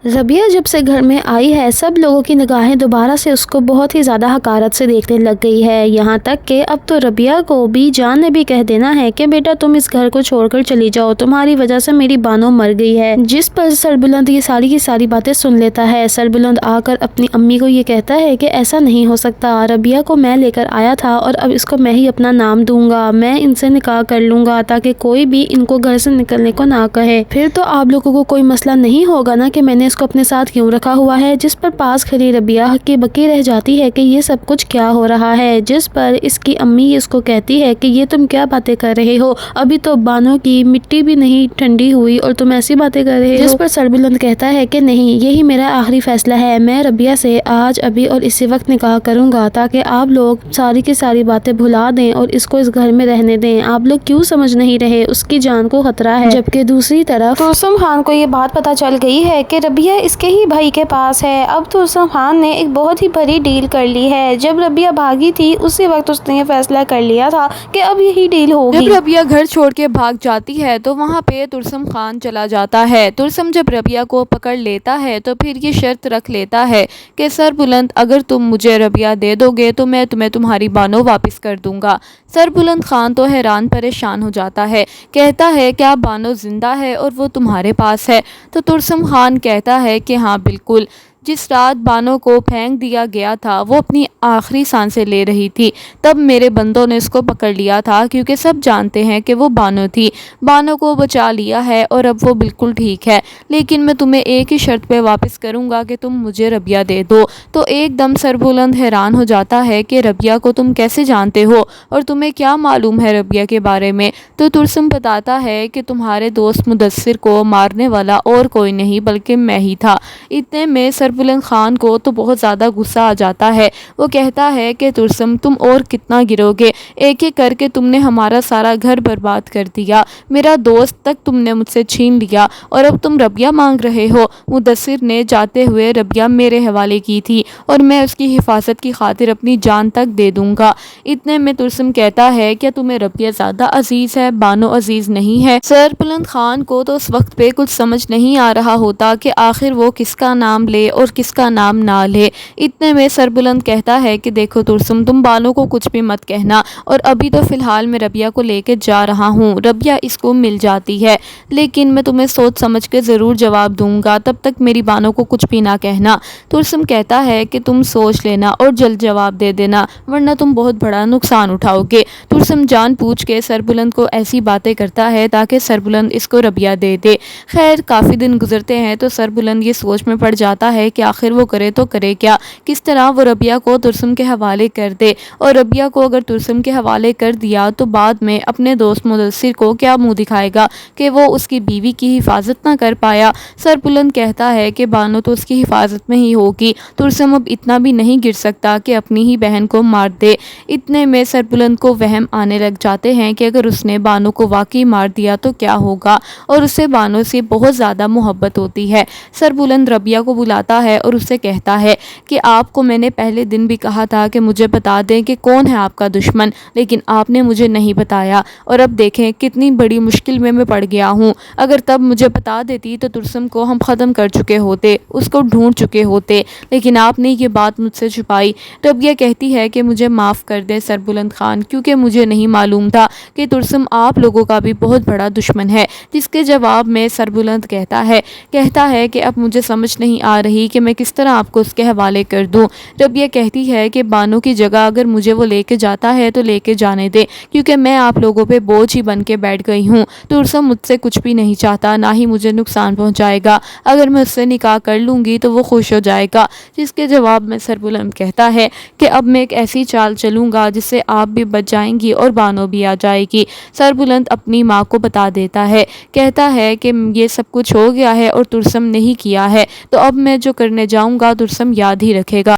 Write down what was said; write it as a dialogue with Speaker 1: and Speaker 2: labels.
Speaker 1: ربیہ جب سے گھر میں آئی ہے سب لوگوں کی نگاہیں دوبارہ سے اس کو بہت ہی زیادہ حقارت سے دیکھنے لگ گئی ہے، یہاں تک کہ اب تو ربیہ کو بھی جان نے بھی کہہ دینا ہے کہ بیٹا تم اس گھر کو چھوڑ کر چلی جاؤ، تمہاری وجہ سے میری بانو مر گئی ہے، جس پر سربلند یہ ساری کی ساری باتیں سن لیتا ہے۔ سربلند آ کر اپنی امی کو یہ کہتا ہے کہ ایسا نہیں ہو سکتا، ربیہ کو میں لے کر آیا تھا اور اب اس کو میں ہی اپنا نام دوں گا، میں ان سے نکاح کر لوں گا تاکہ کوئی بھی ان کو گھر سے نکلنے کو نہ کہے، پھر تو آپ لوگوں کو کوئی مسئلہ نہیں ہوگا نا کہ میں نے اس کو اپنے ساتھ کیوں رکھا ہوا ہے۔ جس پر پاس کھڑی ربیہ ہکی بکی رہ جاتی ہے کہ یہ سب کچھ کیا ہو رہا ہے، جس پر اس کی امی اس کو کہتی ہے کہ یہ تم کیا باتیں کر رہے ہو، ابھی تو بانو کی مٹی بھی نہیں ٹھنڈی ہوئی اور تم ایسی باتیں کر رہے ہو، جس پر سربلند کہتا ہے کہ نہیں، یہی میرا آخری فیصلہ ہے، میں ربیہ سے آج ابھی اور اسی وقت نکاح کروں گا تاکہ آپ لوگ ساری کی ساری باتیں بھلا دیں اور اس کو اس گھر میں رہنے دیں، آپ لوگ کیوں سمجھ نہیں رہے، اس کی جان کو خطرہ ہے۔ جبکہ دوسری طرف ترسم خان کو یہ بات پتہ چل گئی ہے کہ ربیہ اس کے ہی بھائی کے پاس ہے۔ اب ترسم خان نے ایک بہت ہی بڑی ڈیل کر لی ہے، جب ربیہ بھاگی تھی اسی وقت اس نے یہ فیصلہ کر لیا تھا کہ اب یہی ڈیل ہوگی۔
Speaker 2: جب ربیہ گھر چھوڑ کے بھاگ جاتی ہے تو وہاں پہ ترسم خان چلا جاتا ہے۔ ترسم جب ربیہ کو پکڑ لیتا ہے تو پھر یہ شرط رکھ لیتا ہے کہ سربلند اگر تم مجھے ربیہ دے دو گے تو میں تمہیں تمہاری بانو واپس کر دوں گا۔ سربلند خان تو حیران پریشان ہو جاتا ہے، کہتا ہے کیا بانو زندہ ہے اور وہ تمہارے پاس ہے؟ تو ترسم خان کہتا ہے کہ ہاں بالکل، جس رات بانو کو پھینک دیا گیا تھا وہ اپنی آخری سانسیں لے رہی تھی، تب میرے بندوں نے اس کو پکڑ لیا تھا کیونکہ سب جانتے ہیں کہ وہ بانو تھی۔ بانو کو بچا لیا ہے اور اب وہ بالکل ٹھیک ہے، لیکن میں تمہیں ایک ہی شرط پہ واپس کروں گا کہ تم مجھے ربیہ دے دو۔ تو ایک دم سربلند حیران ہو جاتا ہے کہ ربیہ کو تم کیسے جانتے ہو اور تمہیں کیا معلوم ہے ربیہ کے بارے میں؟ تو ترسم بتاتا ہے کہ تمہارے دوست مدثر کو مارنے والا اور کوئی نہیں بلکہ میں ہی تھا۔ اتنے میں سربلند خان کو تو بہت زیادہ غصہ آ جاتا ہے، وہ کہتا ہے کہ ترسم تم اور کتنا گرو گے، ایک ایک کر کے تم نے ہمارا سارا گھر برباد کر دیا، میرا دوست تک تم نے مجھ سے چھین لیا اور اب تم ربیہ مانگ رہے ہو۔ مدثر نے جاتے ہوئے ربیہ میرے حوالے کی تھی اور میں اس کی حفاظت کی خاطر اپنی جان تک دے دوں گا۔ اتنے میں ترسم کہتا ہے کیا تمہیں ربیہ زیادہ عزیز ہے، بانو عزیز نہیں ہے؟ سربلند خان کو تو اس وقت پہ کچھ سمجھ نہیں آ رہا ہوتا کہ آخر وہ کس کا نام لے اور کس کا نام نہ لے۔ اتنے میں سربلند کہتا ہے کہ دیکھو ترسم، تم بانو کو کچھ بھی مت کہنا، اور ابھی تو فی الحال میں ربیہ کو لے کے جا رہا ہوں، ربیہ اس کو مل جاتی ہے، لیکن میں تمہیں سوچ سمجھ کے ضرور جواب دوں گا، تب تک میری بانو کو کچھ بھی نہ کہنا۔ ترسم کہتا ہے کہ تم سوچ لینا اور جلد جواب دے دینا ورنہ تم بہت بڑا نقصان اٹھاؤ گے۔ ترسم جان پوچھ کے سربلند کو ایسی باتیں کرتا ہے تاکہ سربلند اس کو ربیہ دے دے۔ خیر کافی دن گزرتے ہیں تو سربلند یہ سوچ میں پڑ جاتا ہے کہ آخر وہ کرے تو کرے کیا، کس طرح وہ ربیہ کو ترسم کے حوالے کر دے، اور ربیہ کو اگر ترسم کے حوالے کر دیا تو بعد میں اپنے دوست مدثر کو کیا منہ دکھائے گا کہ وہ اس کی بیوی کی حفاظت نہ کر پایا۔ سربلند کہتا ہے کہ بانو تو اس کی حفاظت میں ہی ہوگی، ترسم اب اتنا بھی نہیں گر سکتا کہ اپنی ہی بہن کو مار دے۔ اتنے میں سربلند کو وہم آنے لگ جاتے ہیں کہ اگر اس نے بانو کو واقعی مار دیا تو کیا ہوگا، اور اسے بانو سے بہت زیادہ محبت ہوتی ہے۔ سربلند ربیہ کو بلاتا ہے اور اسے کہتا ہے کہ آپ کو میں نے پہلے دن بھی کہا تھا کہ مجھے بتا دیں کہ کون ہے آپ کا دشمن، لیکن آپ نے مجھے نہیں بتایا، اور اب دیکھیں کتنی بڑی مشکل میں پڑ گیا ہوں، اگر تب مجھے بتا دیتی تو ترسم کو ہم ختم کر چکے ہوتے، اس کو ڈھونڈ چکے ہوتے، لیکن آپ نے یہ بات مجھ سے چھپائی۔ ربیہ کہتی ہے کہ مجھے معاف کر دے سربلند خان، کیونکہ مجھے نہیں معلوم تھا کہ ترسم آپ لوگوں کا بھی بہت بڑا دشمن ہے۔ جس کے جواب میں سربلند کہتا ہے کہ اب مجھے سمجھ نہیں آ رہی کہ میں کس طرح آپ کو اس کے حوالے کر دوں۔ ربیہ کہتی ہے کہ بانو کی جگہ اگر مجھے وہ لے کے جاتا ہے تو لے کے جانے دے، کیونکہ میں آپ لوگوں پہ بوجھ ہی بن کے بیٹھ گئی ہوں، ترسم مجھ سے کچھ بھی نہیں چاہتا، نہ ہی مجھے نقصان پہنچائے گا، اگر میں اس سے نکاح کر لوں گی تو وہ خوش ہو جائے گا۔ جس کے جواب میں سربلند کہتا ہے کہ اب میں ایک ایسی چال چلوں گا جس سے آپ بھی بچ جائیں گی اور بانو بھی آ جائے گی۔ سربلند اپنی ماں کو بتا دیتا ہے، کہتا ہے کہ یہ سب کچھ ہو گیا ہے اور ترسم نہیں کیا ہے، تو اب میں جو کرنے جاؤں گا ترسم یاد ہی رکھے گا۔